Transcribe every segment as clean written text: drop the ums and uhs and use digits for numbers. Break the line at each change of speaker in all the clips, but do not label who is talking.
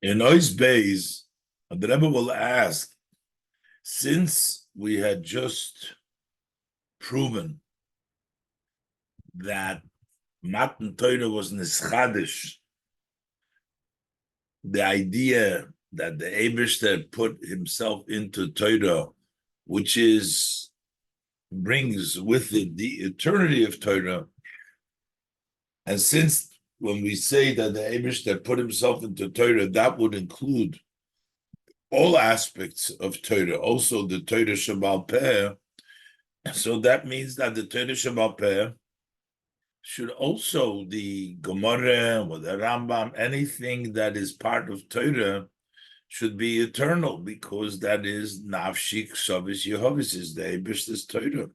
In those days, the Rebbe will ask, since we had just proven that Matan Torah was nischadish, the idea that the Eibishter put himself into Torah, which brings with it the eternity of Torah, and since when we say that the Eibishter put himself into Torah, that would include all aspects of Torah, also the Torah Shabbal Peh. So that means that the Torah Shabbal Peh should also, the Gemara or the Rambam, anything that is part of Torah should be eternal, because that is Nafshik Shavis Yehovis, is the Eibishter's Torah.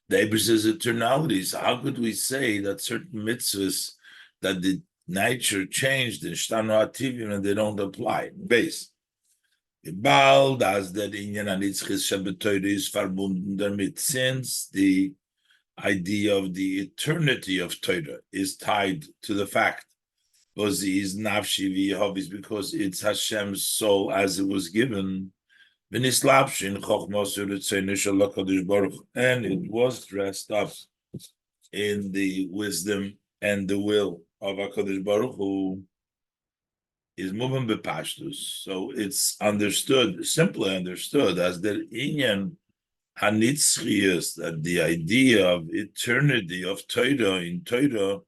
The Eibishter's eternality. So how could we say that certain mitzvahs that the nature changed in Shtanu Ativim and they don't apply? Base. Bald as der Inyan Anitzchis Shabbat is verbunden damit, since the idea of the eternity of Torah is tied to the fact because is nafshi v'yehovis, because it's Hashem's soul as it was given, and it was dressed up in the wisdom and the will of HaKadosh Baruch Hu, is moving bepashtus. So it's understood, simply understood, as the inyan hanitzchius, that the idea of eternity of Torah in Torah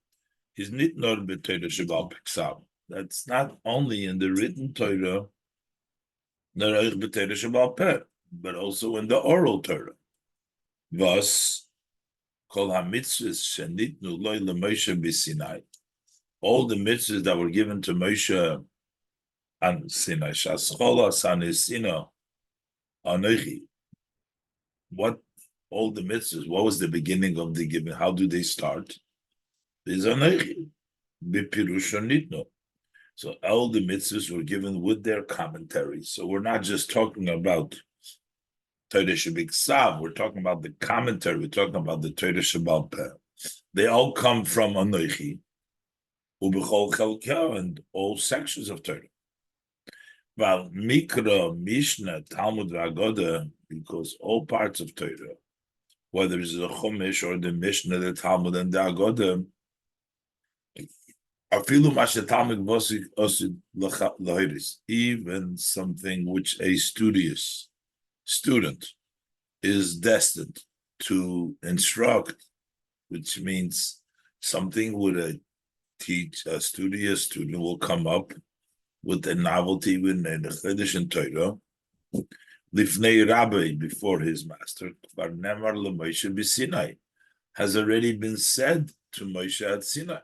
is not nur b'Torah Shabbal Peksav. That's not only in the written Torah, nor auch b'Torah Shabbal Peh, but also in the oral Torah. Thus, kol hamitzvahs shenitnu loy leMoshe b'Sinai. All the mitzvahs that were given to Moshe on Sinai, Shaschola Sanisina Anochi. What all the mitzvahs? What was the beginning of the giving? How do they start? Is Anochi b'Pirushonitno. So all the mitzvahs were given with their commentaries. So we're not just talking about Torah Shabbat. We're talking about the commentary. We're talking about the Torah Shabbal Peh. They all come from Anochi, Ubechol Chelek, and all sections of Torah. Well, Mikra, Mishnah, Talmud, Vagoda, because all parts of Torah, whether it's the Chumash or the Mishnah, the Talmud, and the Agoda, even something which a studious student is destined to instruct, which means something with a studious student will come up with a novelty within the Chiddush and Torah, Lifnei Rabbi, before his master, Nemar LeMoshe b'Sinai, has already been said to Moshe at Sinai.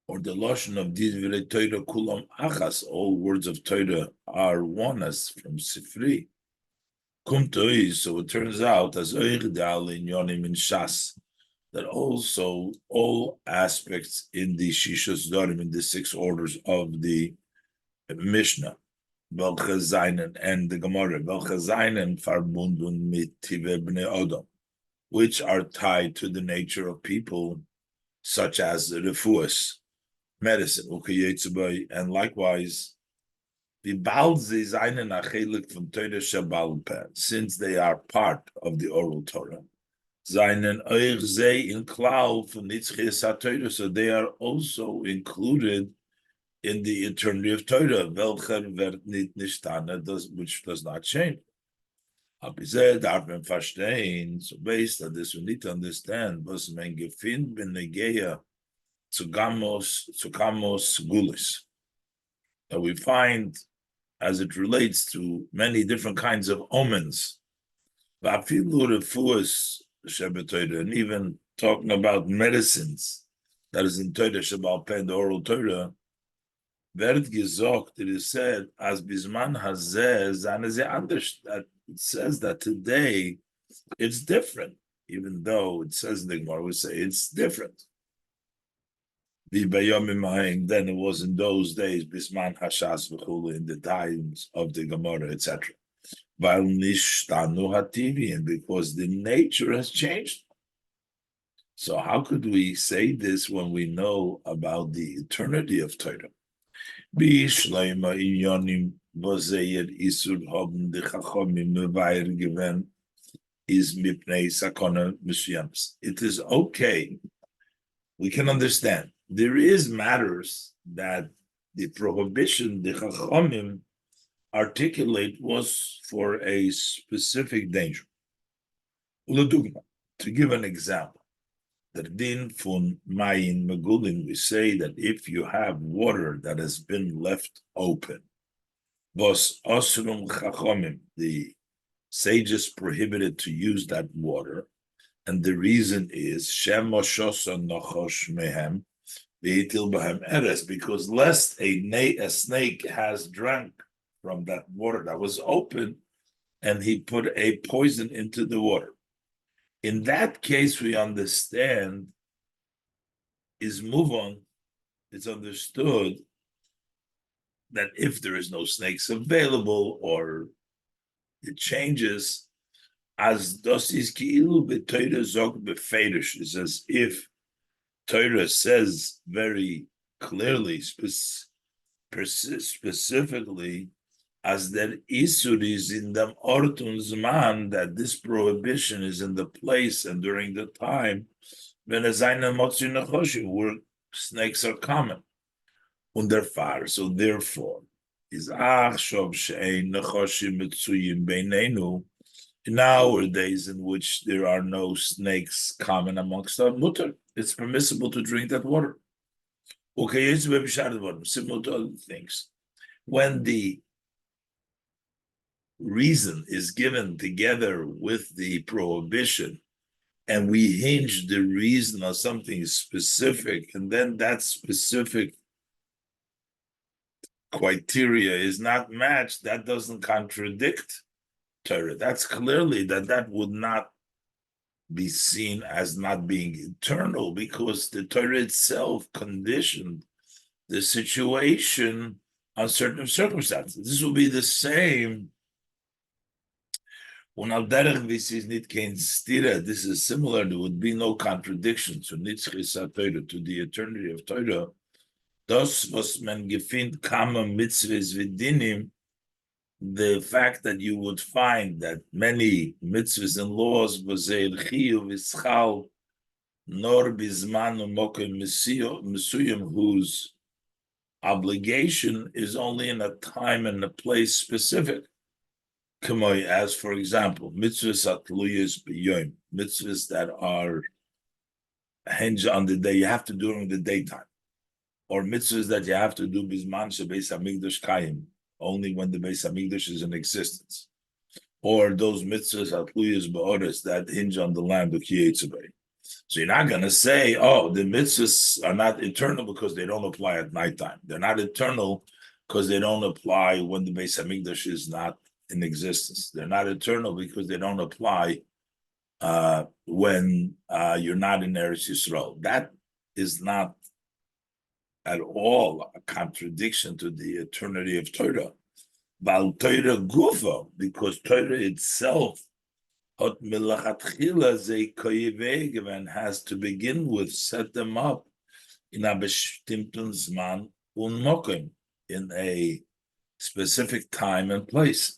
Or the Lashon of Divrei Torah Kulam Achas, all words of Torah are one, as from Sifri. Kumtoi, so it turns out, as Oirdal in Yonim in Shas, that also all aspects in the Shishos Dorim, in the 6 orders of the Mishnah, Belchazainen and the Gemara, Belchazainen Farbundun mit Tive Bnei Odom, which are tied to the nature of people, such as refuas, medicine, and likewise, the Balzi Zainen Achelik from Torah Shabbal Peh, since they are part of the oral Torah. Zainen Oich Zei in Klau from Nitzchias HaTorah, so they are also included in the eternity of Torah, Welcher wird nicht nishtana, which does not change. Abizeh darf man verstehen, so based on this, we need to understand, was man gefind ben Negeya Tsugamos Gulis, that we find as it relates to many different kinds of omens, and even talking about medicines that is in Torah Shabbal Peh, the oral Torah, wird gesagt, it is said, as bisman hazeh zane ze anders, that it says that today it's different, even though it says in the Gemara, we say it's different. Then it was in those days, bisman hashas v'chulu, in the times of the Gemara, etc. And because the nature has changed. So how could we say this when we know about the eternity of Torah? Bishleima inyonim vozeyed isur haben de chachomim mevayer given is mipnei sakona mishuyams. It is okay. We can understand. There is matters that the prohibition, the chachomim articulate was for a specific danger. To give an example, the din fun mayin megulin, we say that if you have water that has been left open, was osrum chachomim, the sages prohibited to use that water, and the reason is shem moshosa nochosh mehem veitil bahem eres, because lest a snake has drank from that water that was open, and he put a poison into the water. In that case, we understand is move on. It's understood that if there is no snakes available or it changes, as das is ki'ilu b'Torah zog b'feidish, is as if Torah says very clearly, specifically, as that isur is in the ortun zman, that this prohibition is in the place and during the time when where snakes are common. Underfar. So therefore, is achshov she'ein nechoshim mitzuyim beinenu, nowadays in which there are no snakes common amongst our mutter, it's permissible to drink that water. Okay, it's similar to other things. When the reason is given together with the prohibition, and we hinge the reason on something specific, and then that specific criteria is not matched, that doesn't contradict Torah. That's clearly that would not be seen as not being eternal, because the Torah itself conditioned the situation on certain circumstances. This will be the same when al derech this is nit kein stira. This is similar. There would be no contradiction to nitzchis Torah, to the eternity of Torah. Das was man gefindt kama mitzvahs v'dinim, the fact that you would find that many mitzvahs and laws v'zeir chiyuv v'schal nor bizman u'mokem mesuyim, whose obligation is only in a time and a place specific. As for example, mitzvahs atluyas b'yoyim, mitzvahs that are hinged on the day, you have to do during the daytime, or mitzvahs that you have to do bisman shebeis hamikdash kayim, only when the Beis Hamikdash is in existence, or those mitzvahs atluyas ba'oris that hinge on the land of Kiyetzabei. So you're not going to say, oh, the mitzvahs are not eternal because they don't apply at nighttime. They're not eternal because they don't apply when the Beis Hamikdash is not in existence. They're not eternal because they don't apply when you're not in Eretz Yisrael. That is not at all a contradiction to the eternity of Torah. Val Torah gufa, because Torah itself hot milachatchila ze koyevegven, has to begin with, set them up in a bestimmten zman unmokim, in a specific time and place.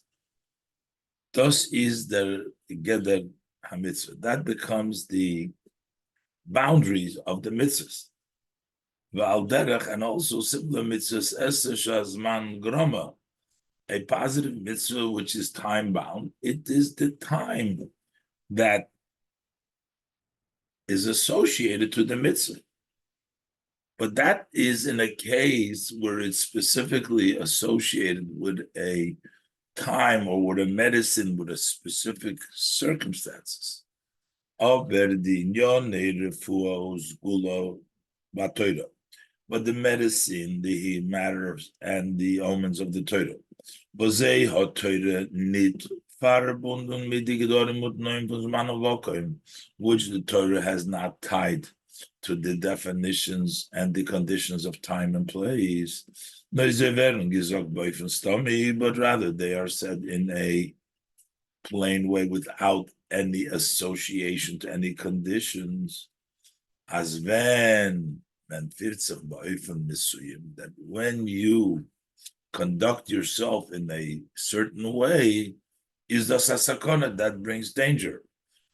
Thus is the Geder HaMitzvah. That becomes the boundaries of the mitzvahs. V'al derech, and also similar mitzvahs, eser shazman groma, a positive mitzvah which is time-bound. It is the time that is associated to the mitzvah. But that is in a case where it's specifically associated with a time or with a medicine with a specific circumstances. But the medicine, the matters, and the omens of the Torah. Which the Torah has not tied to the definitions and the conditions of time and place, but rather they are said in a plain way without any association to any conditions. as when that when you conduct yourself in a certain way, is the sasakona that brings danger.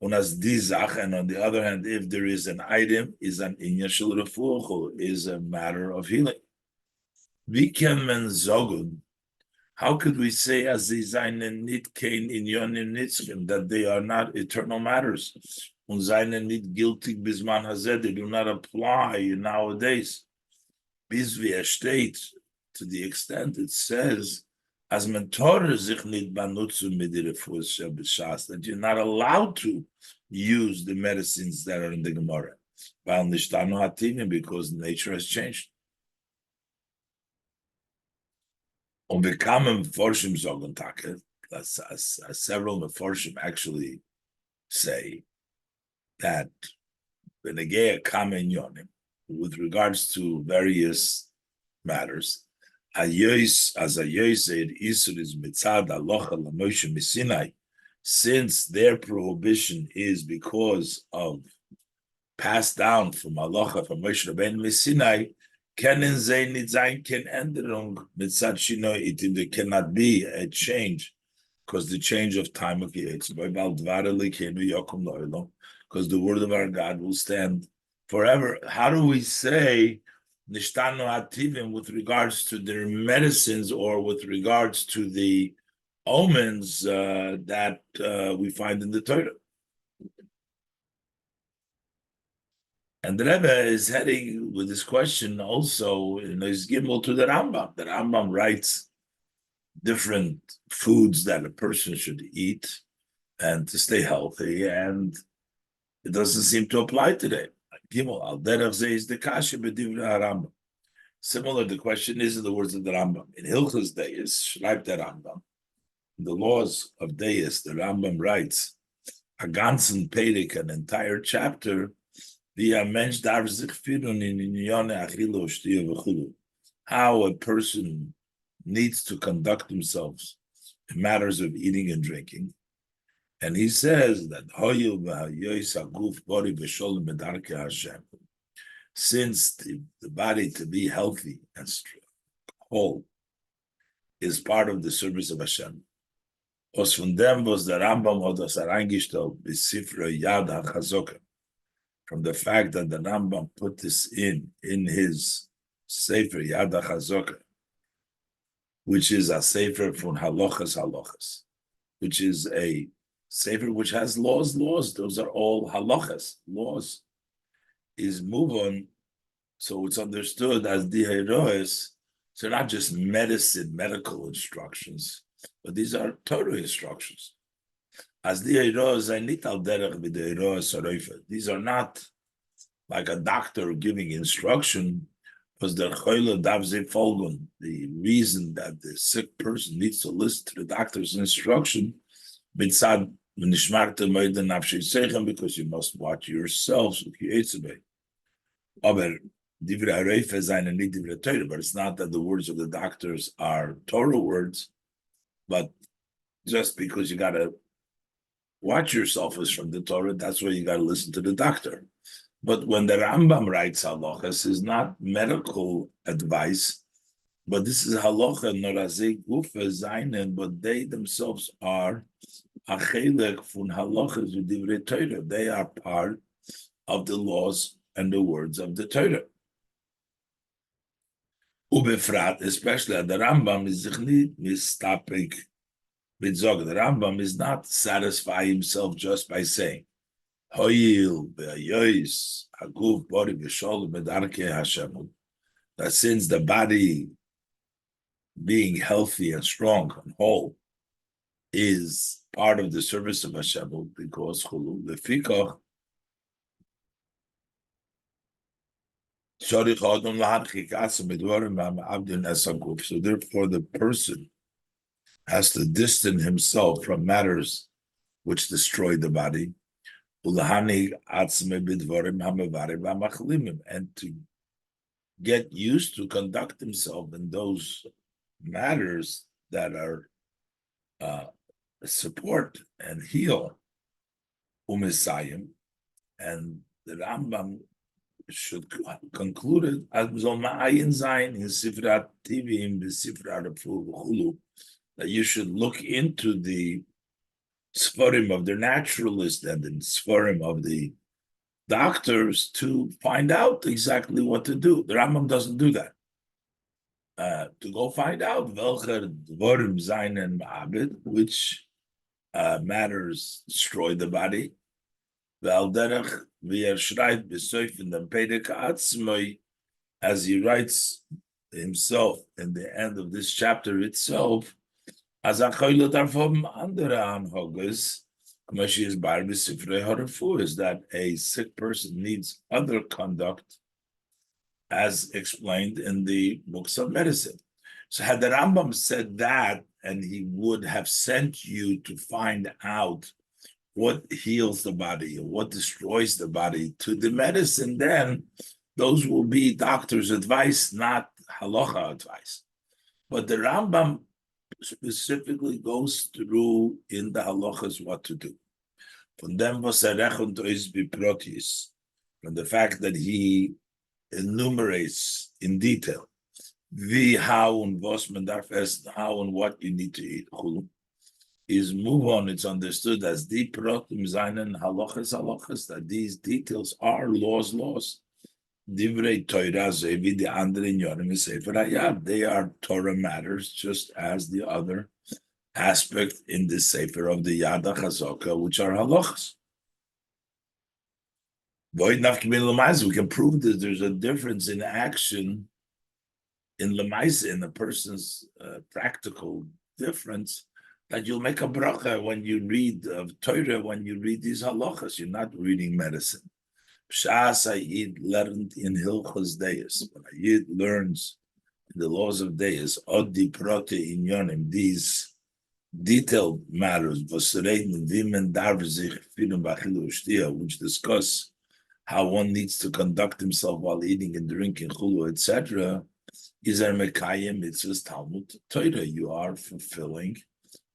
And as dizach, and on the other hand, if there is an item, is an inyashul refuchu, is a matter of healing. We can zogun. How could we say as seinen nit kein inyonim nitzkim that they are not eternal matters? Und seinen nit giltig bisman hazeh, they do not apply nowadays. Bis wie steht, to the extent it says, as mentor sich nit banutzu mit der b'shas, that you're not allowed to use the medicines that are in the Gemara. Because nature has changed. Und wir kamen Forschung sagen, as several Meforshim actually say that Benegea Kamen Yonim, with regards to various matters, as a said, Isur is mitzad alocha lamoshe misinai, since their prohibition is because of passed down from alocha from Moshe Rabbeinu Sinai, kennen sie nicht sein, keine Änderung mit Satshino, there cannot be a change, because the change of time of Yates, because the word of our God will stand forever. How do we say nishtanu ativim with regards to their medicines or with regards to the omens that we find in the Torah? And the Rebbe is heading with this question also in his Gimel to the Rambam. The Rambam writes different foods that a person should eat and to stay healthy, and it doesn't seem to apply today. Gimel al derech ze is the kasha b'divrei Rambam. Similar, the question is in the words of the Rambam. In Hilchos Deis, schreibt der Rambam, in the laws of Deis, the Rambam writes a ganzen Perek, an entire chapter, how a person needs to conduct themselves in matters of eating and drinking. And he says that since the body to be healthy and whole is part of the service of Hashem. Aus von dem was der Rambam hat das reingestellt bis Sifra Yad HaChazoka, from the fact that the Rambam put this in his Sefer Yad HaChazoka, which is a Sefer from Halachas, which is a Sefer which has laws. Those are all halachas, laws. Is move on, so it's understood as diheroes. So not just medical instructions, but these are Torah instructions. As diheroes, I need al derech b'diheroes saroifa. These are not like a doctor giving instruction, because the choyle davze folgun. The reason that the sick person needs to listen to the doctor's instruction, mitzad v'nishmarta moed nafshei sechem, because you must watch yourselves with yitzibay. Aber divrei hareifa zayin and divrei Torah, but it's not that the words of the doctors are Torah words, but just because you got to watch yourself is from the Torah, that's why you got to listen to the doctor. But when the Rambam writes halachas, is not medical advice, but this is halacha norazei gufa zayin, but they themselves are a chelek fun halachas v'divrei Torah. They are part of the laws and the words of the Torah. Ubefrat, especially the Rambam is nicht mistapik mitzog. The Rambam is not satisfy himself just by saying, Hoyil be'ayois aguf body v'sholem medarkei Hashem. That since the body being healthy and strong and whole is part of the service of Hashem, because chulu lefikach so therefore the person has to distance himself from matters which destroy the body, and to get used to conduct himself in those matters that are support and heal umisayim. And the Rambam should conclude it as Ayin Zayin in Sifrat Tivim, the Sifrat Chulu, that you should look into the Sfarim of the naturalist and the Sfarim of the doctors to find out exactly what to do. The Rambam doesn't do that. To go find out welcher dvorim zayin and ma'abed, which matters destroy the body. Vel derech v'yer shreit b'soif in the Perek Atzmoi, as he writes himself in the end of this chapter itself, as a choyle darfom andere anhogas, k'mashi is bar b'sifrei harafu, is that a sick person needs other conduct, as explained in the books of medicine. So had the Rambam said that, and he would have sent you to find out what heals the body or what destroys the body to the medicine, then those will be doctor's advice, not halacha advice. But the Rambam specifically goes through in the halachas what to do. From them was from the fact that he enumerates in detail the how and was man darf essen, how and what you need to eat. Is move on. It's understood as the protim zainen halachas, that these details are laws. Divrei Torah zevi the andere yonim sefer hayad. They are Torah matters, just as the other aspect in the sefer of the Yad HaChazoka, which are halachas. We can prove that there's a difference in action in Lemaisa, in a person's practical difference, that you'll make a bracha when you read Torah, when you read these halachas. You're not reading medicine. Pshas Ayid learned in Hilchos Deis. When a Yid learns the laws of Deis, Odi Prote Inyonim, these detailed matters, which discuss how one needs to conduct himself while eating and drinking, chulu, etc., is a mekayim mitzvahs Talmud Torah. You are fulfilling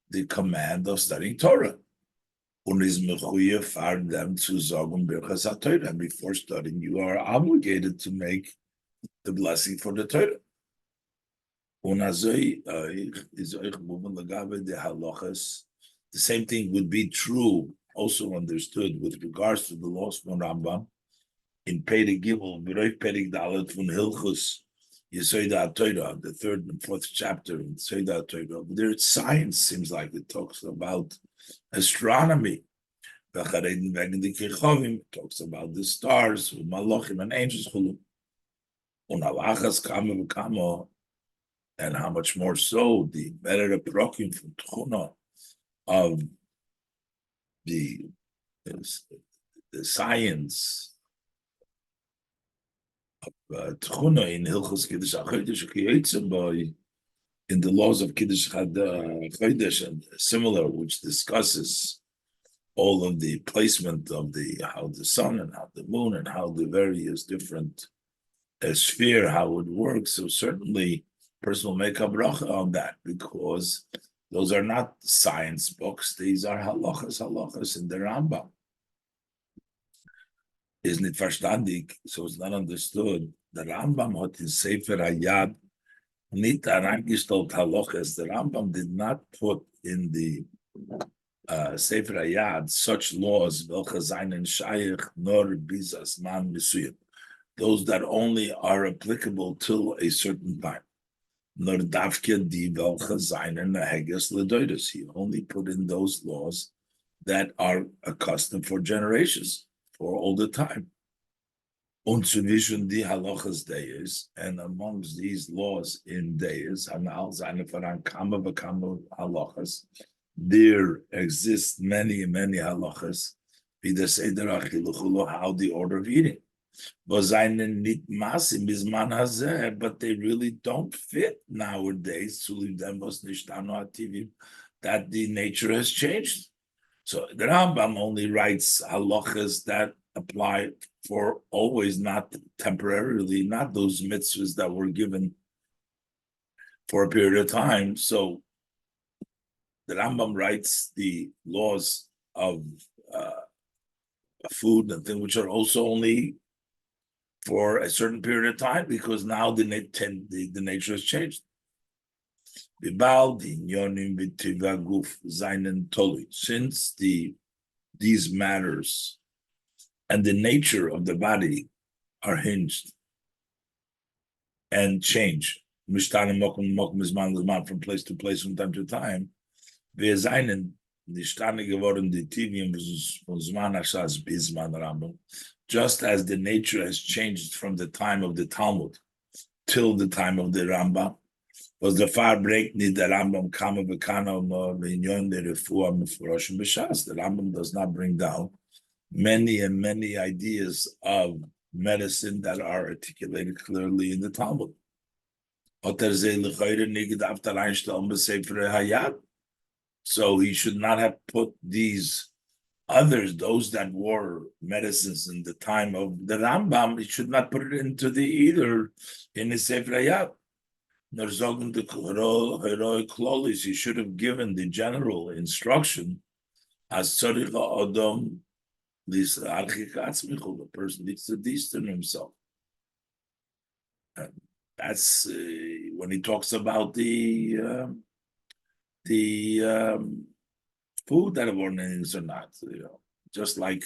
the command of studying Torah. And before studying, you are obligated to make the blessing for the Torah. The same thing would be true, also understood with regards to the laws from Rambam in Perek Gimel, Perek Dalet from Hilchos Yesoida Torah, the third and fourth chapter in Yesoida Torah. There, it's science. Seems like it talks about astronomy. It talks about the stars, malachim and angels. And how much more so the better prokim from tchuna of the science tchuna in Hilchos Kiddush HaChodesh in the laws of Kiddush HaChodesh and similar, which discusses all of the placement of how the sun and how the moon and how the various different sphere, how it works. So certainly, person will make a bracha on that, because those are not science books; these are halachas in the Rambam. Isn't it verstandig? So it's not understood. The Rambam hat in Sefer Hayad nicht hereingestellt halachas. The Rambam did not put in the Sefer Hayad such laws, welche seinen shaykh nor bizas man misuyim, those that only are applicable till a certain time. Nor davke di welche seinen heges ledoides. He only put in those laws that are accustomed for generations, for all the time. Und zwischen die halachas deis, and amongst these laws in deis, anal seine veran kama v'kama halachas, there exist many halachas, how the order of eating. But they really don't fit nowadays, that the nature has changed. So the Rambam only writes halachas that apply for always, not temporarily, not those mitzvahs that were given for a period of time. So the Rambam writes the laws of food and things which are also only for a certain period of time because now the nature has changed. Since these matters and the nature of the body are hinged and change from place to place from time to time, just as the nature has changed from the time of the Talmud till the time of the Rambam, was the far break need the Rambam kama v'kana minyon the refuah mefurashim b'shas. The Rambam does not bring down many and many ideas of medicine that are articulated clearly in the Talmud. So he should not have put these others, those that were medicines in the time of the Rambam, he should not put it into the either in the Sefer Hayat. He should have given the general instruction as Tzarich Adam, the person needs to distance himself. And that's when he talks about the food that are ordinance or not, just like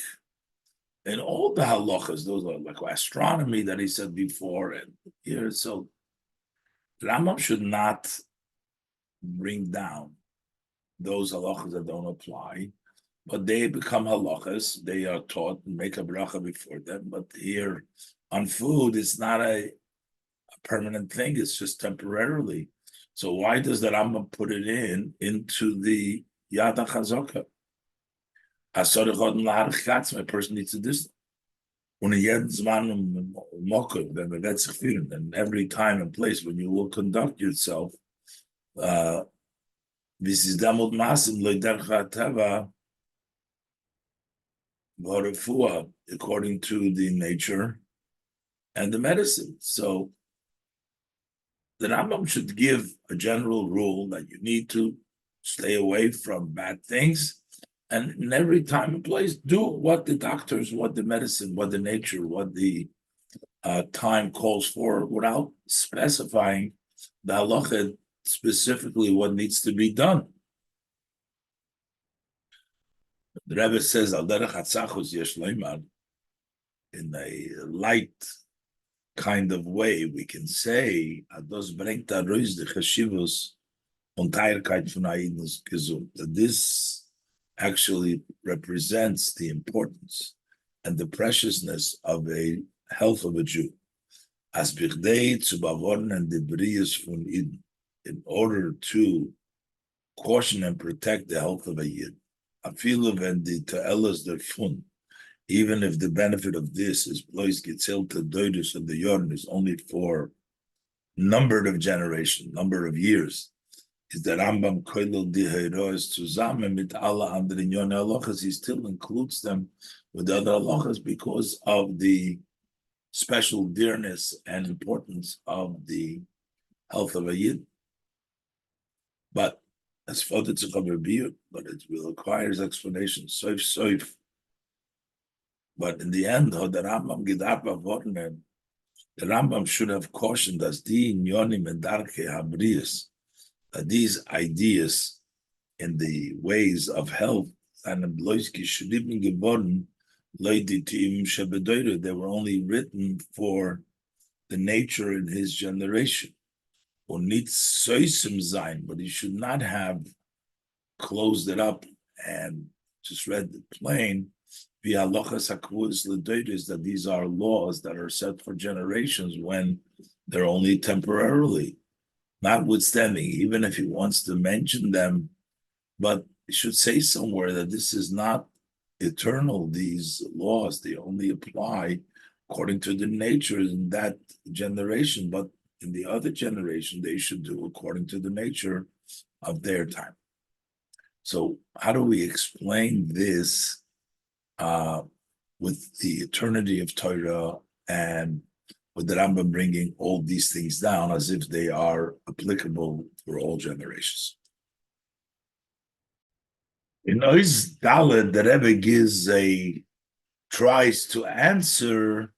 in all the halachas, those are like astronomy that he said before, and here, so Rambam should not bring down those halachas that don't apply, but they become halachas. They are taught and make a bracha before them. But here on food, it's not a permanent thing. It's just temporarily. So why does the Rambam put it into the Yad HaChazaka? A person needs to do this. When and every time and place when you will conduct yourself, this is damod masim loiderchateva according to the nature and the medicine. So the Rambam should give a general rule that you need to stay away from bad things, and in every time and place, do what the doctors, what the medicine, what the nature, what the time calls for, without specifying the halacha specifically what needs to be done. The Rebbe says, "Al derech hatzachus yesh leimad," in a light kind of way, we can say, "Ados bringt a rois de chashivos und teilkeit von Aidus gesund." That this actually represents the importance and the preciousness of a health of a Jew. As bichdei zu bewahren the brias von Eden, in order to caution and protect the health of a Yid. Afilu when the te'elas der fun, even if the benefit of this is blois getzelt to doidus of the Yorn is only for numbered of generation, number of years, is the Rambam koilel di heiroes zusammen mit alla anderen Yon halachas. He still includes them with the other halachas because of the special dearness and importance of the health of a Yid. But as far as it's a but it requires explanation. Soif. But in the end, the Rambam should have cautioned us, that these ideas in the ways of health and they were only written for the nature in his generation. Or needs soisim zayin, but he should not have closed it up and just read the plain. That these are laws that are set for generations when they're only temporarily. Notwithstanding, even if he wants to mention them, but he should say somewhere that this is not eternal. These laws, they only apply according to the nature in that generation, but in the other generation, they should do according to the nature of their time. So how do we explain this with the eternity of Torah and with the Rambam bringing all these things down as if they are applicable for all generations? In Ois Dalet, the Rebbe tries to answer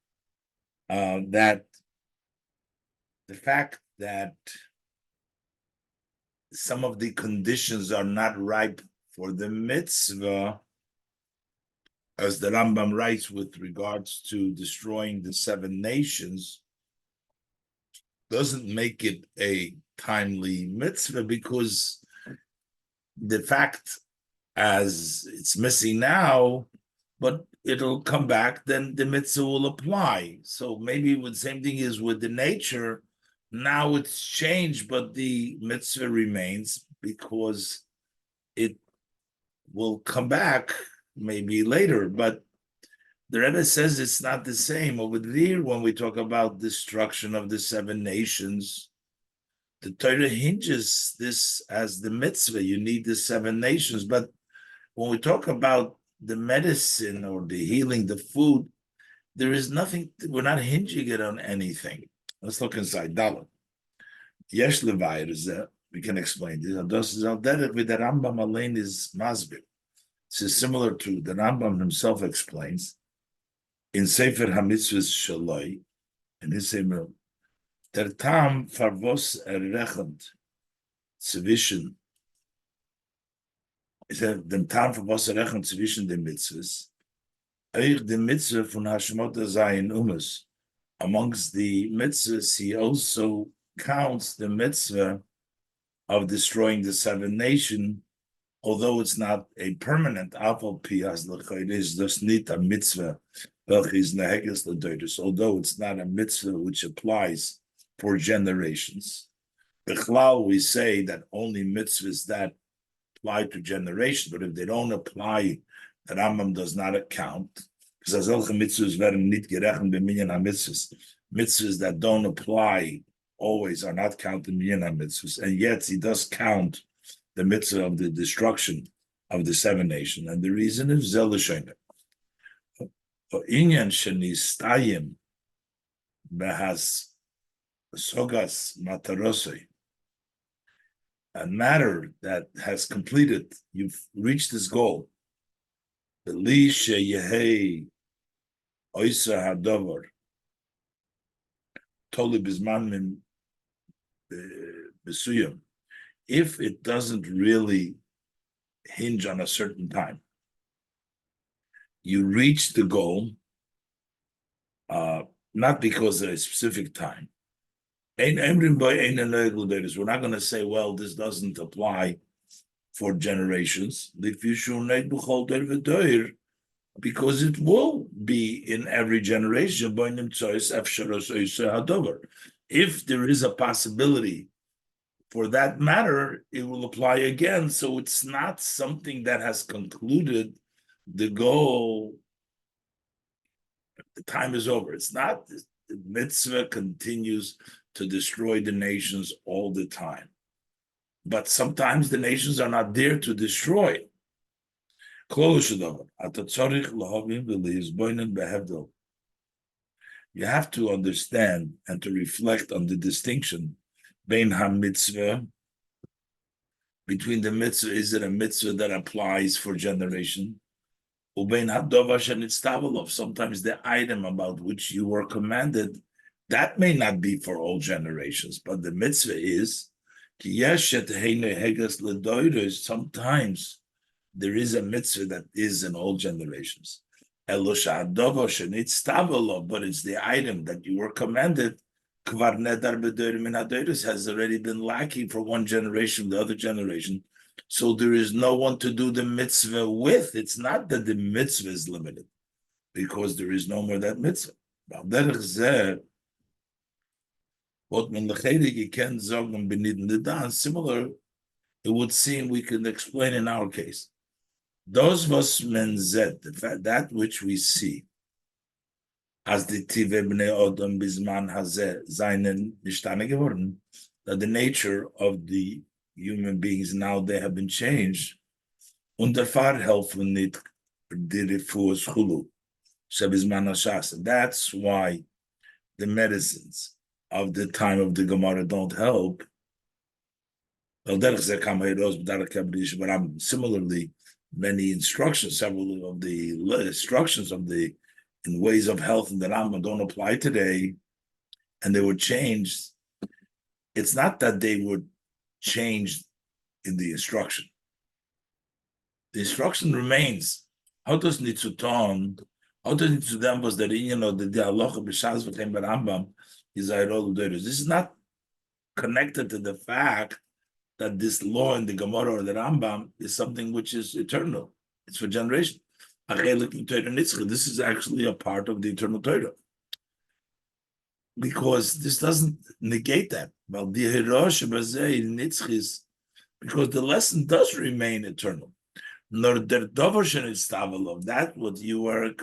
that the fact that some of the conditions are not ripe for the mitzvah, as the Rambam writes with regards to destroying the 7 nations, doesn't make it a timely mitzvah, because the fact as it's missing now, but it'll come back, then the mitzvah will apply. So maybe the same thing is with the nature. Now it's changed, but the mitzvah remains because it will come back maybe later. But the Rebbe says it's not the same over there when we talk about destruction of the 7 nations. The Torah hinges this as the mitzvah. You need the 7 nations. But when we talk about the medicine or the healing, the food, there is nothing, we're not hinging it on anything. Let's look inside. Dalet. Yesh levayir is that we can explain this. Das is with the Rambam Alain is masbir. This is similar to the Rambam himself explains in Sefer HaMitzvahs Shaloi, in his Sefer, der Tam farvos errechend zwischen, he said, den Tam farvos errechend zwischen den Mitzvahs, eich the Mitzvah von Hashmota Zayin Umas. Amongst the mitzvahs, he also counts the mitzvah of destroying the 7 nations, although it's not a permanent apal piyas l'chayr, is just not a mitzvah, although it's not a mitzvah which applies for generations. Bichlal, we say that only mitzvahs that apply to generations, but if they don't apply, the Rambam does not account. Because mitzvahs that don't apply always are not counted minyan mitzvahs, and yet he does count the mitzvah of the destruction of the 7 nations. And the reason is Zelashayim. For inyan shenistayim behas sogas matarosei, a matter that has completed, you've reached this goal. Beli sheyehei oisa hadavar toli bizman min besuyam. If it doesn't really hinge on a certain time, you reach the goal, not because of a specific time. We're not going to say, well, this doesn't apply for generations, because it will be in every generation. If there is a possibility for that matter, it will apply again. So it's not something that has concluded the goal. The time is over. It's not. The mitzvah continues to destroy the nations all the time. But sometimes the nations are not there to destroy. You have to understand and to reflect on the distinction between the mitzvah, is it a mitzvah that applies for generation? Sometimes the item about which you were commanded, that may not be for all generations, but the mitzvah is. Sometimes there is a mitzvah that is in all generations. But it's the item that you were commanded has already been lacking for one generation, the other generation. So there is no one to do the mitzvah with. It's not that the mitzvah is limited, because there is no more that mitzvah. Similar, it would seem we can explain in our case. Those was menzet, that which we see as the tive bnei odom bisman hazeh seinen nishtane geworden, that the nature of the human beings now, they have been changed. Und dafür helfen nicht die refuas chulu, shebizman hashas. That's why the medicines of the time of the Gemara don't help. But similarly, many instructions, several of the instructions of the in ways of health in the Rambam don't apply today, and they were changed, it's not that they were changed in the instruction. The instruction remains. How does Nitzuton, how does Nitzudem was that the halacha b'shas v'chem b'Rambam is ayrol u'doros. This is not connected to the fact that this law in the Gemara or the Rambam is something which is eternal. It's for generation. This is actually a part of the eternal Torah. Because this doesn't negate that. Well, because the lesson does remain eternal. That what you were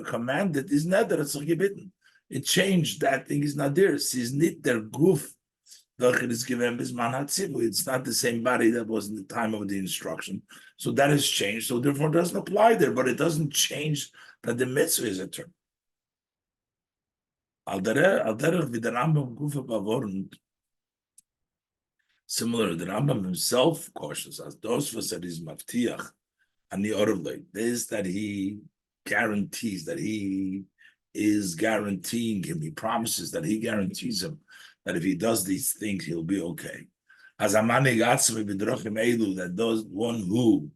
commanded is not that it's gebeten. It changed. That thing is not there. It's not their goof. It's not the same body that was in the time of the instruction. So that has changed. So therefore it doesn't apply there, but it doesn't change that the mitzvah is eternal. Similar, the Rambam himself cautious as those for said is maftiach and the other like this that he guarantees that he is guaranteeing him. He promises that he guarantees him that if he does these things, he'll be okay. As a that those one who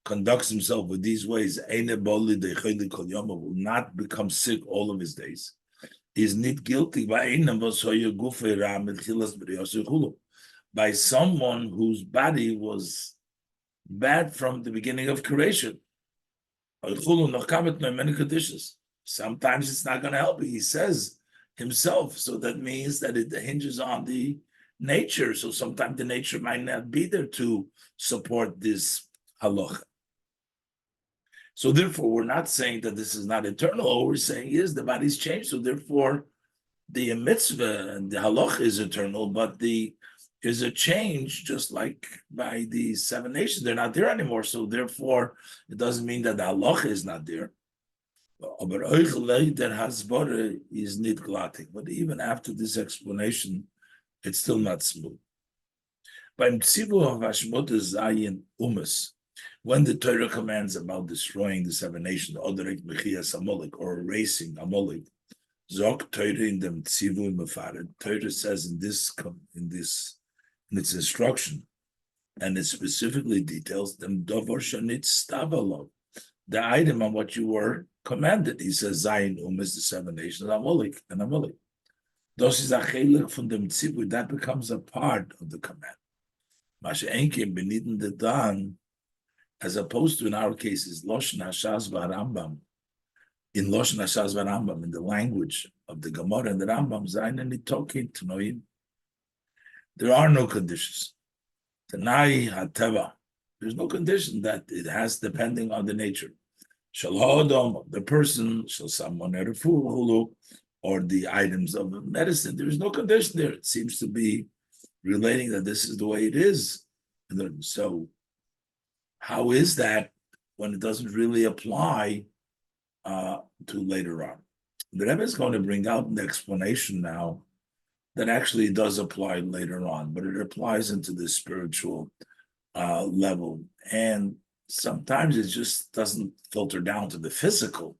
conducts himself with these ways will not become sick all of his days. Is not guilty by someone whose body was bad from the beginning of creation. Many conditions. Sometimes it's not going to help. He says himself. So that means that it hinges on the nature. So sometimes the nature might not be there to support this halacha. So therefore, we're not saying that this is not eternal. All we're saying is the body's changed. So therefore, the mitzvah and the halacha is eternal, but is a change, just like by the 7 nations. They're not there anymore. So therefore, it doesn't mean that the halacha is not there. But is not glotting. But even after this explanation, it's still not smooth. When the Torah commands about destroying the 7 nations, or erasing Amalek, Zok Torah in them tzivu mefared. Torah says in its instruction, and it specifically details them dovar shanit stavalov, the item on what you were commanded. He says Zayin is the 7 nations, Amalek and Amalek. Those is a chelik from the tzivu. That becomes a part of the command. Mashe enkim beniten the dan, as opposed to in our cases Loshen Hashaz v'Rambam. In Loshen Hashaz v'Rambam, in the language of the Gemara and the Rambam, Zayin and Nitokin Tnoim. There are no conditions. Tanai Hateva. There's no condition that it has depending on the nature. Shalhodom, the person, shall someone or the items of medicine. There is no condition there. It seems to be relating that this is the way it is. And so, how is that when it doesn't really apply to later on? The Rebbe is going to bring out an explanation now that actually does apply later on, but it applies into the spiritual level. And sometimes it just doesn't filter down to the physical,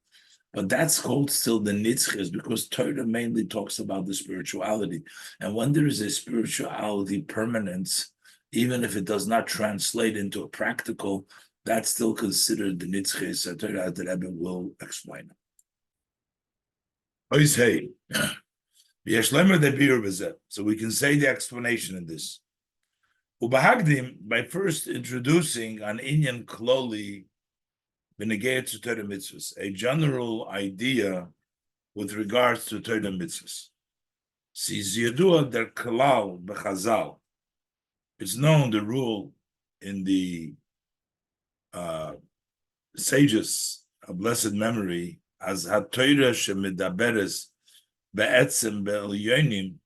but that's called still the nitzchis, because Torah mainly talks about the spirituality. And when there is a spirituality permanence, even if it does not translate into a practical, that's still considered the nitzchis. Torah, the Rebbe will explain. So we can say the explanation in this. By first introducing an inyan kloli b'negei to Torah mitzvahs, a general idea with regards to Torah mitzvahs. Yedua der klal b'chazal. It's known the rule in the sages of blessed memory as ha-Torah shemidaberes be'etzem be'elyonim,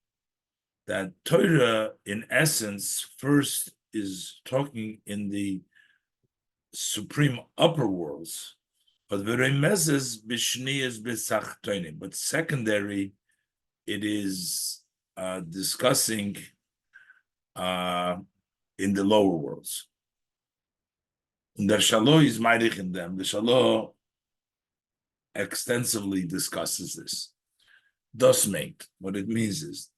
that Torah, in essence, first is talking in the supreme upper worlds, but secondary, it is discussing in the lower worlds. And the Shaloh is Meirich in them. The Shaloh extensively discusses this. Thus mate, what it means is,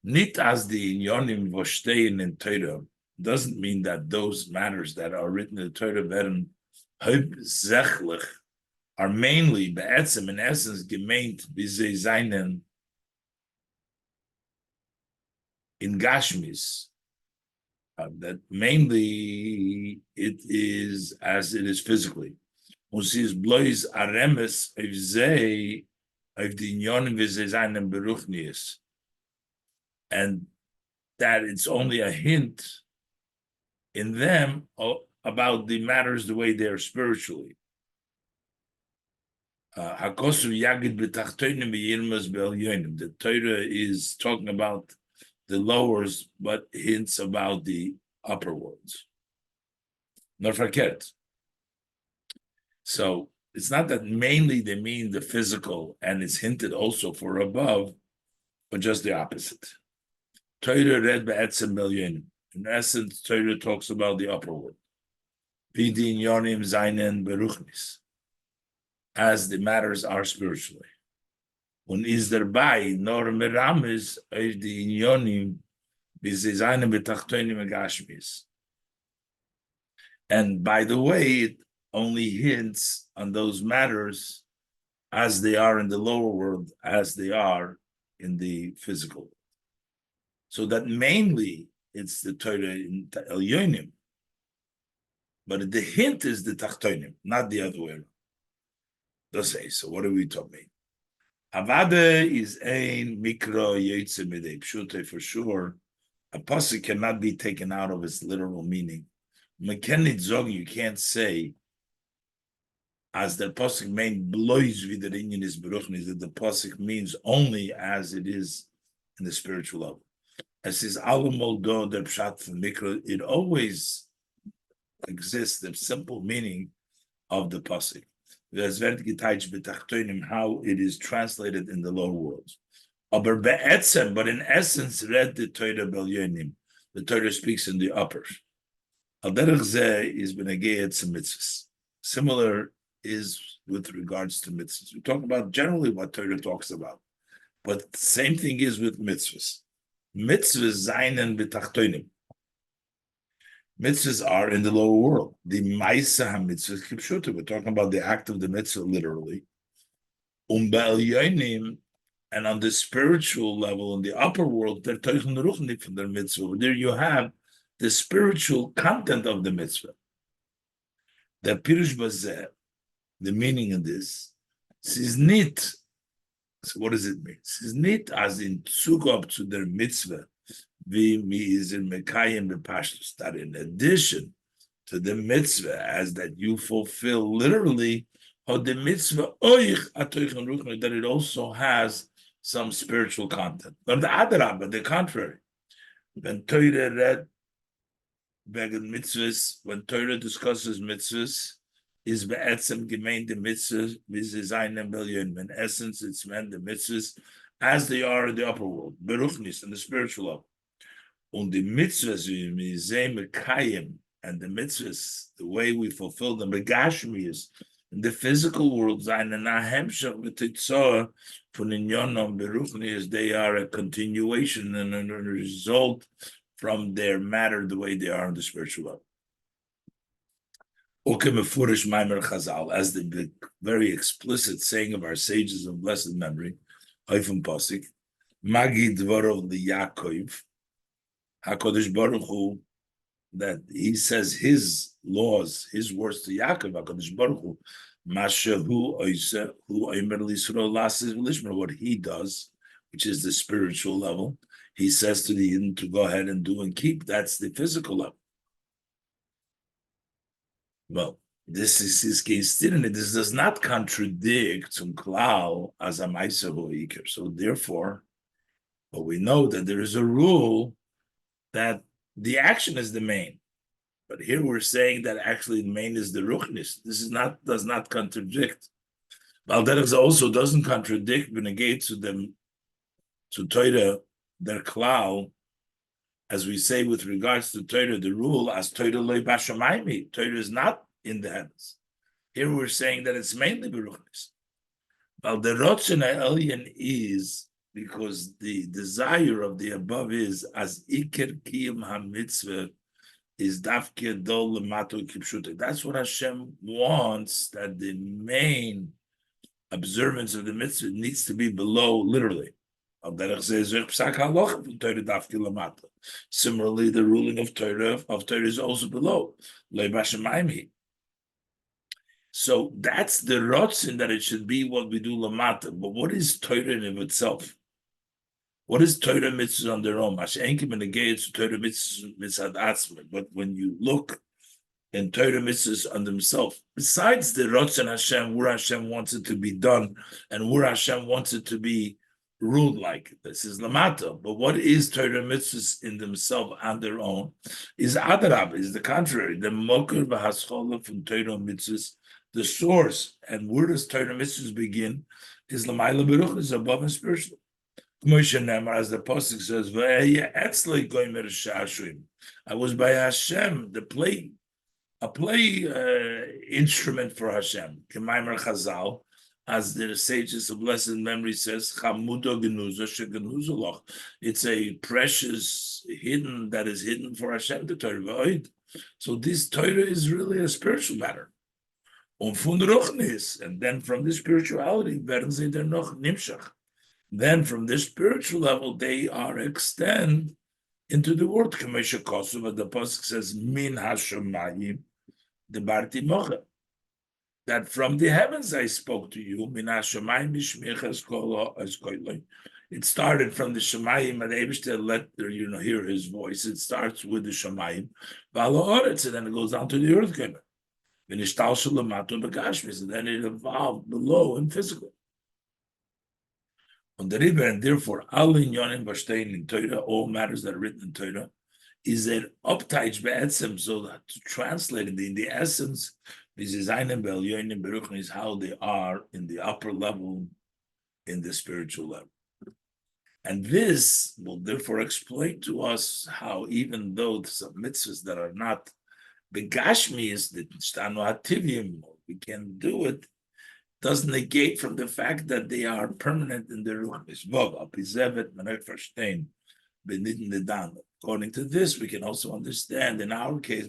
nit as the inyonim voshtein in Torah doesn't mean that those matters that are written in the Torah werden hauptsächlich are mainly be'etzem in essence gemeint b'zei seinen in Gashmis. That mainly it is as it is physically. Usis blois aremes of zei of the inyonim v'zei seinen beruchnius. And that it's only a hint in them about the matters the way they are spiritually. The Torah is talking about the lowers, but hints about the upper worlds. Not forget. So it's not that mainly they mean the physical, and it's hinted also for above, but just the opposite. Torah read be'etzem milyonim. In essence, Torah talks about the upper world. Vidin yonim zainen beruchnis, as the matters are spiritually. When is thereby nor meramis of the inyonim bizizainen betachtonim agashmis. And by the way, it only hints on those matters as they are in the lower world, as they are in the physical world. So that mainly it's the Torah in Elyonim, but the hint is the Tachtonim, not the other way around. Does say so. What are we talking about? Avada is ein mikra yotze midei pshute for sure. A pasuk cannot be taken out of its literal meaning. Mekenit zog, you can't say as the pasuk mean blois vider inyan is beruchnis, that the pasuk means only as it is in the spiritual level. As is alamol do der pshat from mikra, it always exists, the simple meaning of the pasuk. How it is translated in the lower worlds. But in essence, read the Torah belyonim. The Torah speaks in the uppers. Similar is with regards to mitzvahs. We talk about generally what Torah talks about, but the same thing is with mitzvahs. Mitzvahs seinen betachtonim. Mitzvahs are in the lower world. The Maisa HaMitzvahs Kipshuta. We're talking about the act of the mitzvah literally. And on the spiritual level, in the upper world, they're Teichen Ruchnik from their mitzvah. There you have the spiritual content of the mitzvah. The Pirush Bazeh, the meaning of this, is nit. So what does it mean? It is nit as in tzugab to their mitzvah. That in addition to the mitzvah, as that you fulfill literally, the mitzvah that it also has some spiritual content. But the contrary. When Torah read mitzvahs, when Torah discusses mitzvahs, is be'etzem gemeint the mitzvahs v'zizayin billion. In essence, it's meant the mitzvahs as they are in the upper world, beruchnis, in the spiritual level. Und die mitzvahs, and the mitzvahs, the way we fulfill them, begashmius, in the physical world, they are a continuation and a result from their matter, the way they are in the spiritual level. As the very explicit saying of our sages of blessed memory, Magi Dvorov Yaakov, HaKadosh Baruch Hu, that he says his laws, his words to Yaakov, HaKadosh Baruch Hu, Mashahu Oise, Hu Oimer L'Yisrael Lasis V'Lishmer, what he does, which is the spiritual level, he says to the Yidden to go ahead and do and keep. That's the physical level. Well, this is his case. This does not contradict some klal as a ma'aser ho'iker. So therefore, but we know that there is a rule that the action is the main. But here we're saying that actually the main is the ruchnis. This is not, does not contradict. Valderach also doesn't contradict but negates to them to Torah, their klal, as we say with regards to Torah, the rule as Torah loy bashamaymi. Torah is not in the heavens. Here we're saying that it's mainly beruchnis. Well, the Rotzen Elyon is because the desire of the above is as Iker Kiyum HaMitzvah is Dafke Dol Lemato Kipshute. That's what Hashem wants, that the main observance of the mitzvah needs to be below, literally. Similarly, the ruling of Torah is also below. So that's the rotzin, that it should be what we do lamata. But what is Torah in of itself? What is Torah mitzvahs on their own? But when you look in Torah mitzvahs on themselves, besides the rotzin Hashem, where Hashem wants it to be done, and where Hashem wants it to be ruled like, this is lamata. But what is Torah mitzvahs in themselves on their own? Is adarab, is the contrary. The moker v'haschola from Torah mitzvahs, the source, and where does Torah mitzvahs begin? Is lamayla beruch, is above and spiritual. As the pasuk says, I was by Hashem, a play instrument for Hashem. K'maimer Chazal, as the sages of blessed memory says, it's a precious hidden that is hidden for Hashem, the Torah. So this Torah is really a spiritual matter. And then from this spirituality, then from this spiritual level, they are extend into the world. The pasuk says, "Min hashamayim debarti mocha." That from the heavens I spoke to you. Min hashamayim b'shmichas kol ha'koiloi. It started from the Shemayim, and Eibishter let hear His voice. It starts with the Shemayim, and then it goes down to the earth. And then it evolved below in physical. On the river, and therefore, all inyonim b'shtein in Torah, all matters that are written in Torah, is an uptaich be'etzem, so that to translate it in the essence, is how they are in the upper level, in the spiritual level. And this will therefore explain to us how, even though some mitzvahs that are not begashmis, that we can do it, doesn't negate from the fact that they are permanent in their lives. According to this, we can also understand, in our case,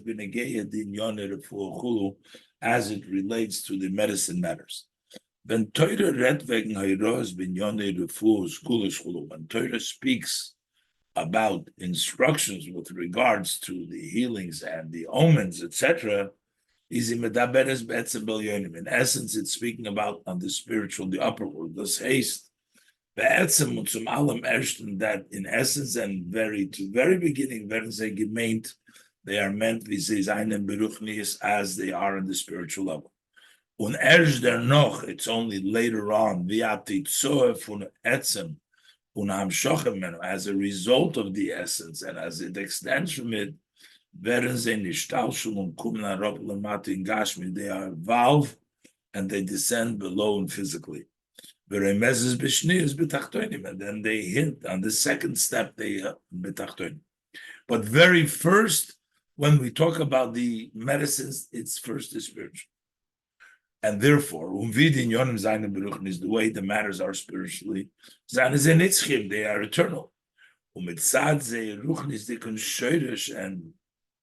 as it relates to the medicine matters. When Torah speaks about instructions with regards to the healings and the omens, etc., in essence, it's speaking about on the spiritual, the upper world, this haste. That in essence and very beginning, they are meant as they are in the spiritual level. It's only later on, as a result of the essence and as it extends from it, they are evolve and they descend below and physically. And then they hint on the second step, they but very first, when we talk about the medicines, it's first the spiritual. And therefore, is the way the matters are spiritually. They are eternal. And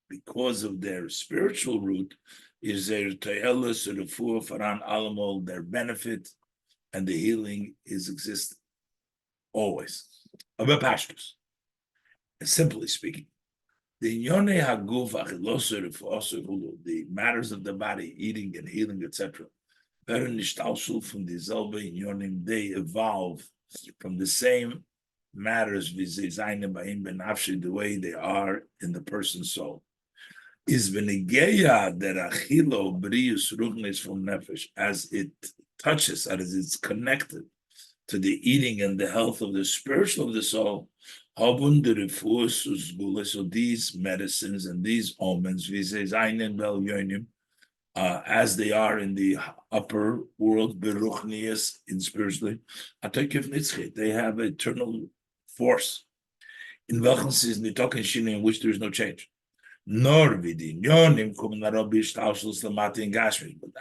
because of their spiritual root, is their te'elus or the fuah faran alamol, their benefit and the healing is existent always. Simply speaking, the matters of the body, eating and healing, etc., they evolve from the same matters, the way they are in the person's soul. Is v'negeya derachilo brius ruchnis from nefesh, as it touches, as it's connected to the eating and the health of the spiritual of the soul. So these medicines and these omens, as they are in the upper world, beruchnias, in spiritually, they have eternal force. In welchen season they talk in which there is no change. Nor but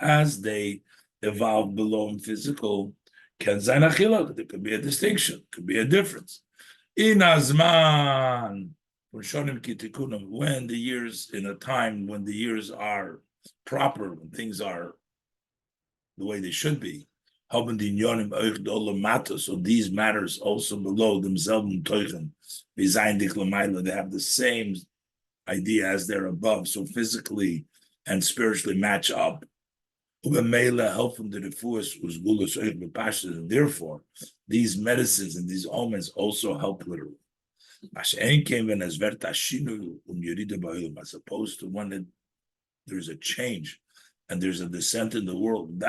as they evolve below in physical, Ken zayin achila. There could be a distinction, could be a difference. In azman, when the years, in a time when the years are proper, when things are the way they should be. So these matters also below themselves, they have the same idea as they're above, so physically and spiritually match up. And therefore, these medicines and these omens also help literally. As opposed to when there's a change and there's a descent in the world.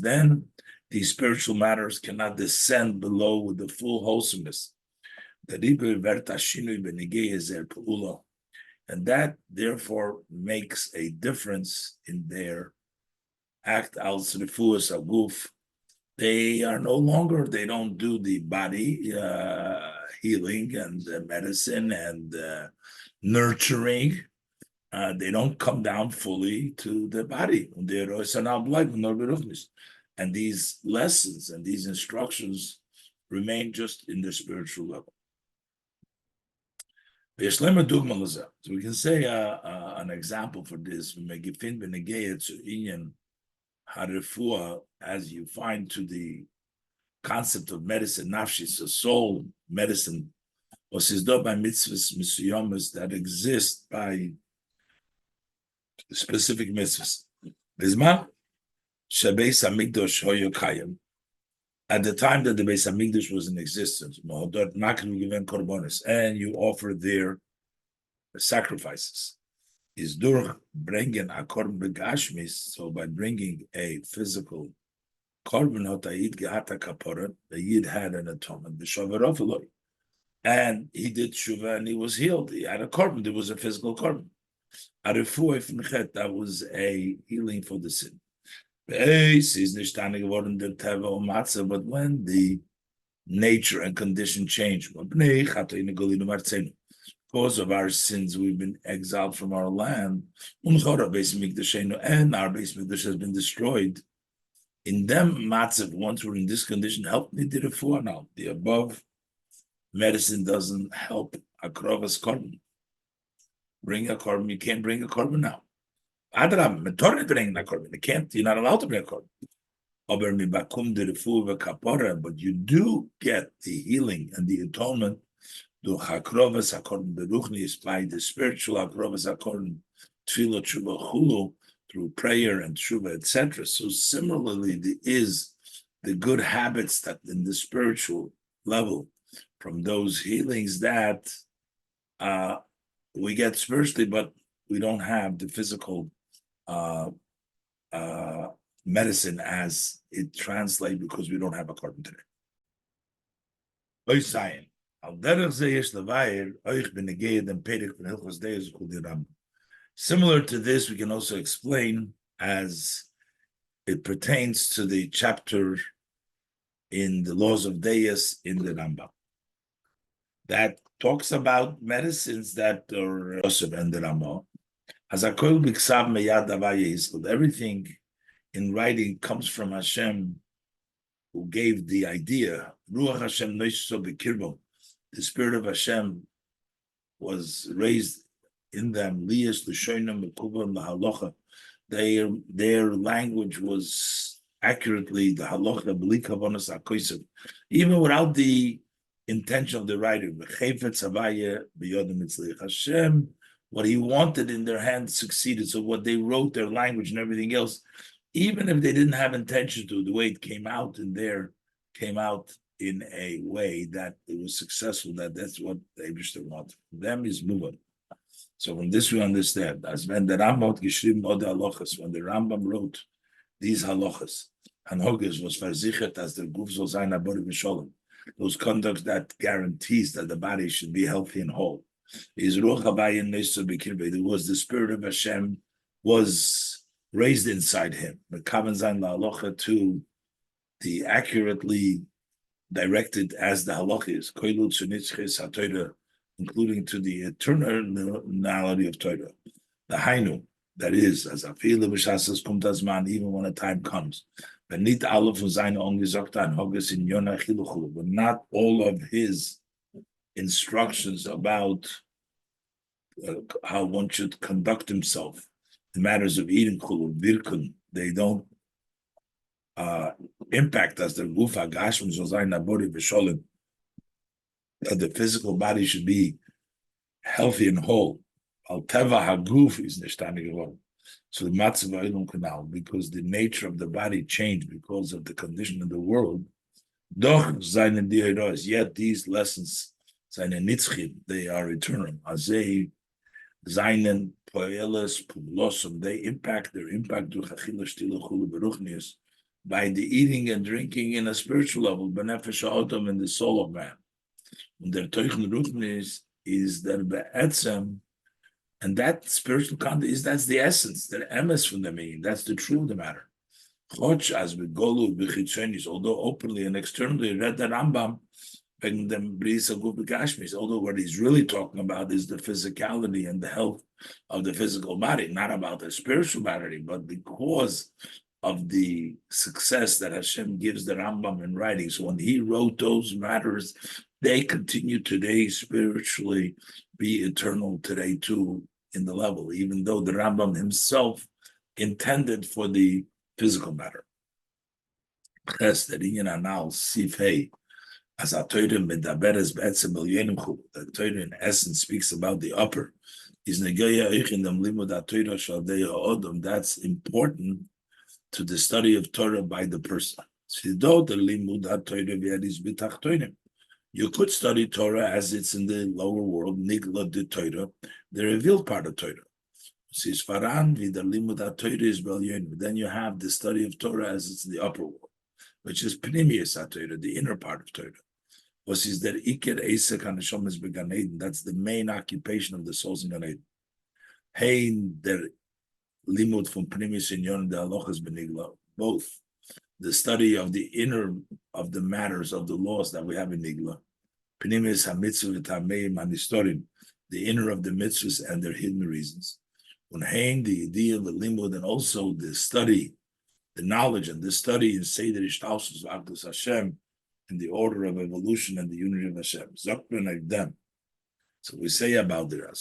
Then these spiritual matters cannot descend below with the full wholesomeness. And that therefore makes a difference in their act als refuas aguf. They are no longer, they don't do the body healing and medicine and nurturing. They don't come down fully to the body. And these lessons and these instructions remain just in the spiritual level. So we can say an example for this, as you find to the concept of medicine, nafshis, a soul medicine, or by mitzvahs that exist by specific mitzvahs. At the time that the Beis Hamikdash was in existence, and you offer their sacrifices, is durch bringen a korban begashmis. So by bringing a physical korban, the Yid had an atonement, and he did tshuva and he was healed. He had a korban. There was a physical korban. That was a healing for the sin. But when the nature and condition change, because of our sins, we've been exiled from our land, and our Beis Mikdash has been destroyed. In them matzav, once we're in this condition, help me did it for now. The above medicine doesn't help a krovas korban. Bring a korban, you can't bring a korban now. Adrab, Torah bring a korban. You can't, you're not allowed to bring a korban. But you do get the healing and the atonement by the spiritual hakrovas hakorban, tefillah, tshuva, chulu, through prayer and tshuva, etc. So similarly, there is the good habits that in the spiritual level from those healings that we get spiritually, but we don't have the physical medicine as it translates because we don't have a korban today. Similar to this, we can also explain as it pertains to the chapter in the laws of Deus in the Rambam that talks about medicines that are in the Rambam. Everything in writing comes from Hashem, who gave the idea. Ruach Hashem noisho b'kirbo. The spirit of Hashem was raised in them. Liyas l'shoinam b'kuvam l'halacha. Their language was accurately the halacha b'li kavanas hakosev, even without the intention of the writer. Hashem, what he wanted in their hands succeeded. So what they wrote, their language and everything else, even if they didn't have intention to, the way it came out came out in a way that it was successful, that's what the Eibishter wanted. Them is moving. So from this we understand, as when the Rambam geschrieben oder halachas, when the Rambam wrote these halachas, Hanhoges was versichert as the Guf soll sein abode b'sholem, those conducts that guarantees that the body should be healthy and whole. Is Ruach Habayim Nesu B'Kirvei, there was the spirit of Hashem was raised inside him. The Kavan Zayin LaHalacha to the accurately directed as the halacha is, Koilut Shunitzches HaTorah, including to the eternality of Torah. The Hainu, That is, as a viele Beschasses kommt das man, even when a time comes. But nicht alle von seinen ungesagten Hogges in Yonah Chiluchulu, but not all of his instructions about how one should conduct himself in matters of eating chulu, virkun, they don't impact us. The gufa gashmin zolzayin nabori v'sholim, that the physical body should be healthy and whole. Al teva haguf is nishtani geworden. So the matzav ilum canal, because the nature of the body changed because of the condition of the world. Doch seine diiros, yet these lessons, seine nitzchim, they are eternal. Azei seinen poeles pulosim, they impact their impact to chachila shtila chulu beruchnius by the eating and drinking in a spiritual level, benefesh autumn in the soul of man. And their teuchen ruchnius is their be'etzem, and that spiritual content is that's the essence, the emes from the meaning, that's the truth of the matter. Choch as we golu b'chitzonis, although openly and externally read the Rambam, although what he's really talking about is the physicality and the health of the physical body, not about the spiritual body, but because of the success that Hashem gives the Rambam in writing. So when he wrote those matters, they continue today spiritually, be eternal today too in the level, even though the Rambam himself intended for the physical matter. Ches, the Anal, Sif Hey, as a Torah medaberes be'etzem elyonim, the Torah in essence speaks about the upper. Is negaya in the limud Torah shaldeya odom. That's important to the study of Torah by the person. You could study Torah as it's in the lower world, nigla de Torah, the revealed part of Torah. Then you have the study of Torah as it's in the upper world, which is Pnimius Torah, the inner part of Torah. What is that Iker Esek HaNeshomas Began Eden? That's the main occupation of the souls in Gan Eden. Hein der Limud from Pnimius Inyon the Halachas Benigla. Both the study of the inner of the matters of the laws that we have in Nigla, Pnimius HaMitzvah V'Tameim HaNistorim, the inner of the mitzvahs and their hidden reasons. When Hein the idea of the Limud, and also the study, the knowledge and the study in Seder Ishtalsus V'Akdus Hashem, in the order of evolution and the unity of Hashem. So we say about the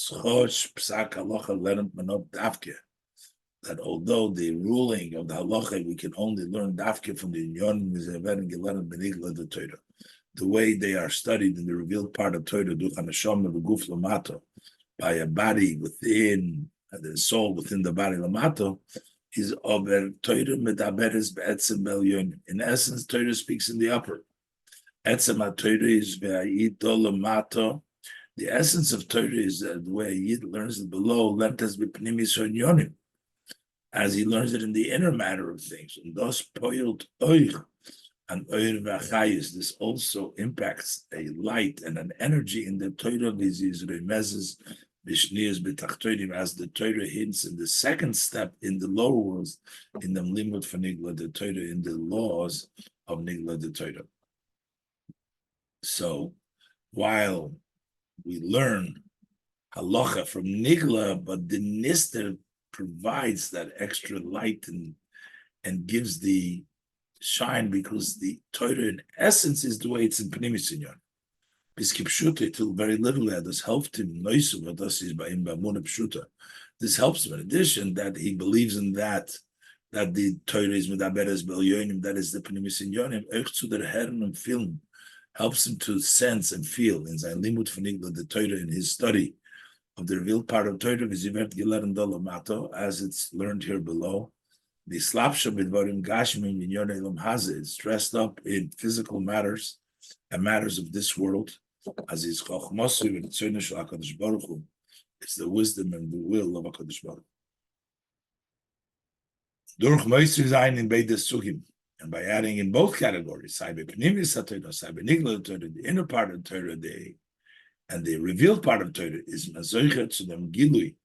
that although the ruling of the halacha we can only learn dafke from the Inyon the Torah, the way they are studied in the revealed part of Torah by a body within the soul within the body lamato is over Torah medaberes be'etzem belyon. In essence, Torah speaks in the upper. Etzem Torah is the essence of Torah is the way Yid learns it below, as he learns it in the inner matter of things. And thus poiled oich and oir v'achayis. This also impacts a light and an energy in the Torah. This is remezes b'shnias b'tachtonim, as the Torah hints in the second step in the lower worlds, in the limud for Nigla the Torah, in the laws of Nigla the Torah. So, while we learn halacha from Nigla, but the Nister provides that extra light and gives the shine, because the Torah in essence is the way it's in Pnimis Inyon. Biskipshuta till very little this helped him. This helps him in addition that he believes in that the Torah is medaberes belyonim, that is the Pnimis Inyonim, zu der Herren und Film. Helps him to sense and feel in sein Limud von Nigla, the Torah, in his study of the revealed part of Torah, as it's learned here below. The slapsha b'dvarim gashmin in elam hazeh, it's dressed up in physical matters and matters of this world. As is chochmasu and tzorna shel HaKadosh Baruch Hu, it's the wisdom and the will of HaKadosh Baruch Hu. Durch moisri zayin in beides sugim. And by adding in both categories, the inner part of Torah, and the revealed part of Torah is mazoichet to them gilui,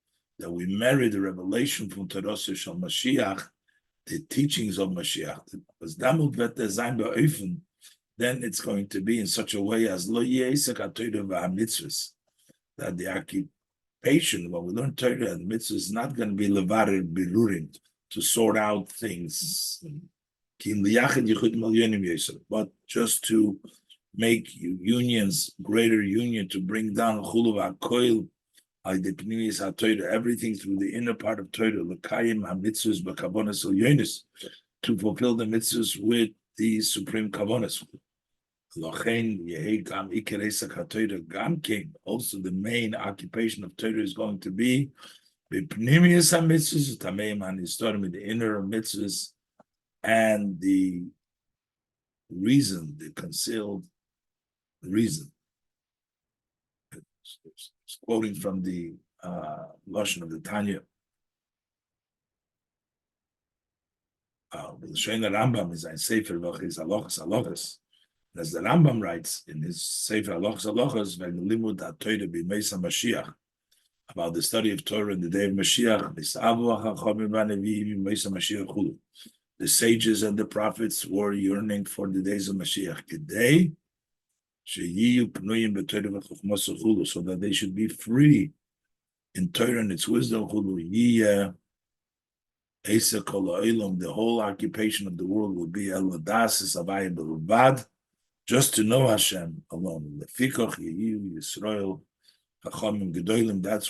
that we marry the revelation from Torah shel Mashiach, the teachings of Mashiach. Then it's going to be in such a way as lo yesek Torah v'amitzvos, that patient when we learn Torah and mitzvah is not going to be levarer birurim to sort out things, but just to make unions, greater union, to bring down chuluv hakoil, like the pnimis haTorah, everything through the inner part of Torah, l'kayim hamitzvahs b'kavonas elyonis, to fulfill the mitzvahs with the supreme kavonas. Also, the main occupation of Torah is going to be the inner mitzvahs and the reason, the concealed reason. It's quoting from the Lashon of the Tanya. The Rambam is ein Sefer V'chis Alochas Alochas. As the Rambam writes in his Sefer Alochas Alochas, Limud HaTorah b'Meis HaMashiach, about the study of Torah in the day of Mashiach, the sages and the prophets were yearning for the days of Mashiach. Today, so that they should be free in Torah and its wisdom. The whole occupation of the world will be just to know Hashem alone. That's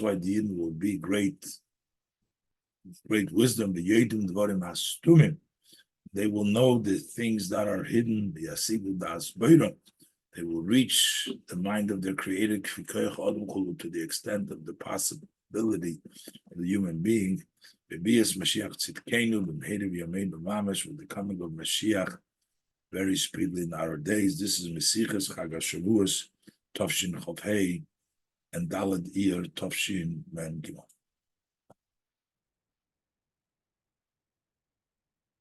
why the Yidden will be great wisdom. They will know the things that are hidden. They will reach the mind of their Creator to the extent of the possibility of the human being. With the coming of Mashiach very speedily in our days. This is Mesichas Chag Shavuos, Tafshin Chof Hei, and Daled Iyar Tafshin Men Gimel.